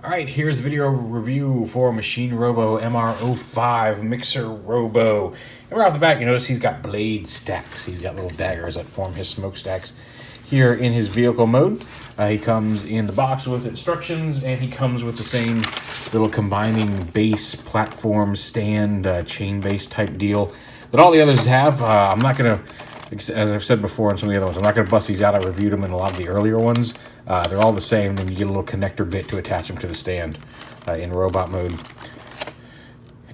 Alright, here's a video review for Machine Robo MR-05 Mixer Robo. And right off the bat, you notice he's got blade stacks. He's got little daggers that form his smokestacks here in his vehicle mode. He comes in the box with instructions, and he comes with the same little combining base, platform, stand, chain base type deal that all the others have. I'm not going to, as I've said before in some of the other ones, I'm not going to bust these out. I reviewed them in a lot of the earlier ones. They're all the same. Then you get a little connector bit to attach them to the stand in robot mode.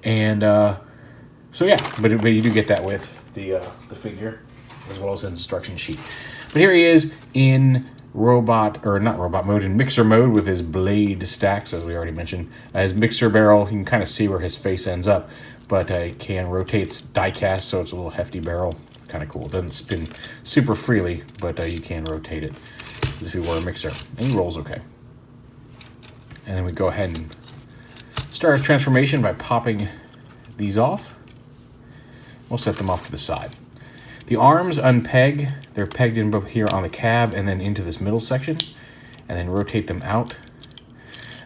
And so yeah, but you do get that with the figure as well as an instruction sheet. But here he is in not robot mode, in mixer mode with his blade stacks, as we already mentioned. His mixer barrel, you can kind of see where his face ends up, but it can rotate die cast, so it's a little hefty barrel. It's kind of cool. It doesn't spin super freely, but you can rotate it as if you were a mixer. And he rolls okay. And then we go ahead and start his transformation by popping these off. We'll set them off to the side. The arms unpeg. They're pegged in here on the cab and then into this middle section, and then rotate them out.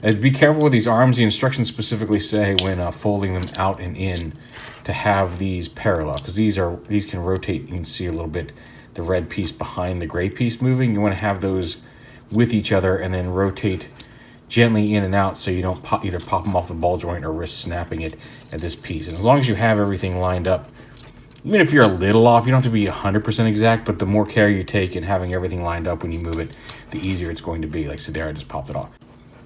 Be careful with these arms. The instructions specifically say when folding them out and in to have these parallel, because these can rotate. You can see a little bit the red piece behind the gray piece moving. You want to have those with each other and then rotate gently in and out so you don't either pop them off the ball joint or risk snapping it at this piece. And as long as you have everything lined up, even if you're a little off, you don't have to be 100% exact, but the more care you take in having everything lined up when you move it, the easier it's going to be. Like, so there, I just popped it off.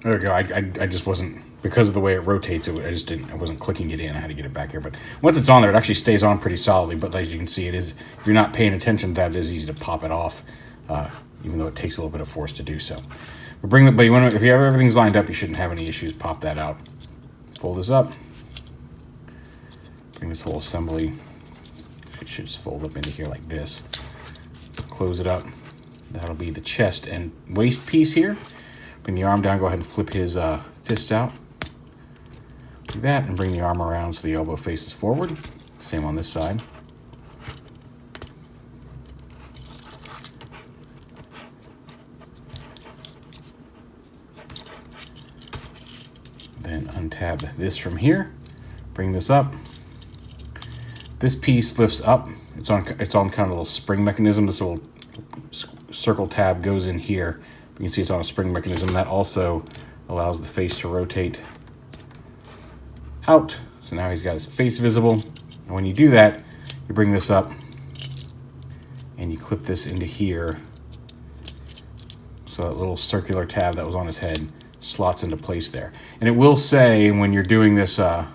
There we go. I just wasn't, because of the way it rotates, I wasn't clicking it in. I had to get it back here. But once it's on there, it actually stays on pretty solidly. But as you can see, if you're not paying attention to that, it is easy to pop it off, even though it takes a little bit of force to do so. But if you have everything's lined up, you shouldn't have any issues. Pop that out. Fold this up. Bring this whole assembly. It should just fold up into here like this. Close it up. That'll be the chest and waist piece here. Bring the arm down. Go ahead and flip his fists out. Like that, and bring the arm around so the elbow faces forward. Same on this side. Then untab this from here. Bring this up. This piece lifts up. It's on kind of a little spring mechanism. This little circle tab goes in here. You can see it's on a spring mechanism. That also allows the face to rotate out. So now he's got his face visible. And when you do that, you bring this up and you clip this into here. So that little circular tab that was on his head slots into place there. And it will say when you're doing this, you want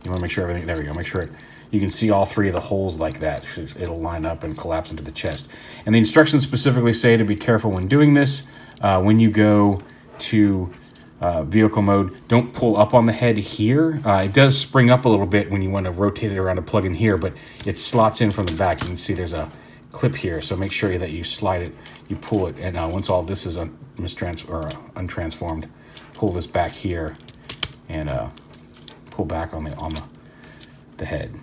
to make sure everything, there we go, make sure you can see all three of the holes like that. It'll line up and collapse into the chest. And the instructions specifically say to be careful when doing this. When you go to vehicle mode, don't pull up on the head here. It does spring up a little bit when you want to rotate it around to plug in here, but it slots in from the back. You can see there's a clip here, so make sure that you slide it, you pull it, and once all this is untransformed, pull this back here and pull back on the head.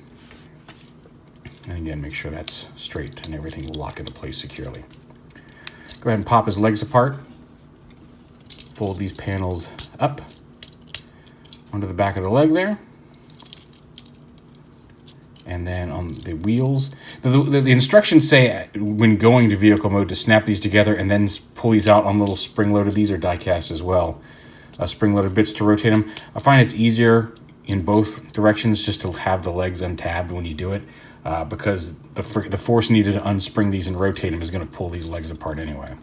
And again, make sure that's straight and everything will lock into place securely. Go ahead and pop his legs apart. Fold these panels up onto the back of the leg there. And then on the wheels, the instructions say when going to vehicle mode to snap these together and then pull these out on little spring-loaded. These are die-cast as well. Spring-loaded bits to rotate them. I find it's easier in both directions just to have the legs untabbed when you do it, because the force needed to unspring these and rotate them is going to pull these legs apart anyway.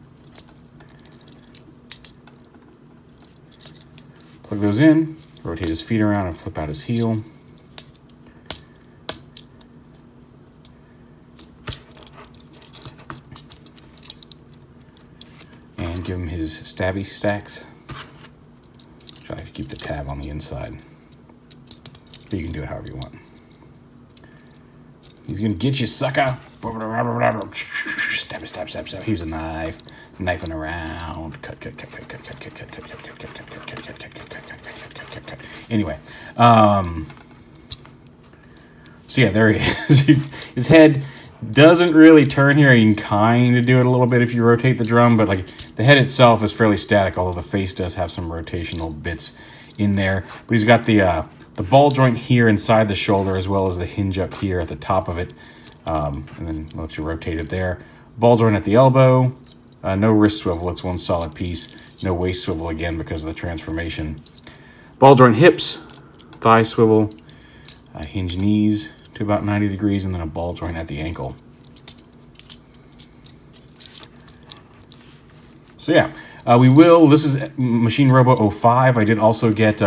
Plug those in, rotate his feet around and flip out his heel. And give him his stabby stacks. Try to keep the tab on the inside. But you can do it however you want. He's gonna get you, sucker! Stab, stab, stab, stab. Here's a knife. Knifing around. Cut, cut, cut, cut, cut, cut, cut, cut, cut, cut, cut, cut, cut, cut, cut, cut, cut, cut, cut. Anyway. So yeah, there he is. His head doesn't really turn here. You can kind of do it a little bit if you rotate the drum, but like The head itself is fairly static, although the face does have some rotational bits in there. But he's got the ball joint here inside the shoulder, as well as the hinge up here at the top of it. And then let you rotate it there. Ball joint at the elbow. No wrist swivel, it's one solid piece. No waist swivel again because of the transformation. Ball joint hips, thigh swivel, hinge knees to about 90 degrees, and then a ball joint at the ankle. So yeah, this is Machine Robo 05. I did also get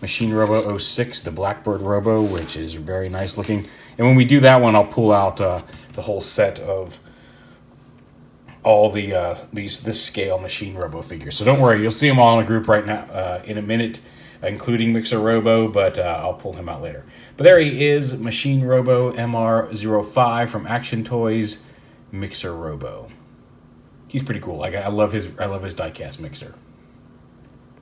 Machine Robo 06, the Blackbird Robo, which is very nice looking. And when we do that one, I'll pull out the whole set of all this scale Machine Robo figures. So don't worry, you'll see them all in a group right now in a minute, including Mixer Robo, but I'll pull him out later. But there he is, Machine Robo MR-05 from Action Toys, Mixer Robo. He's pretty cool. I love his diecast mixer.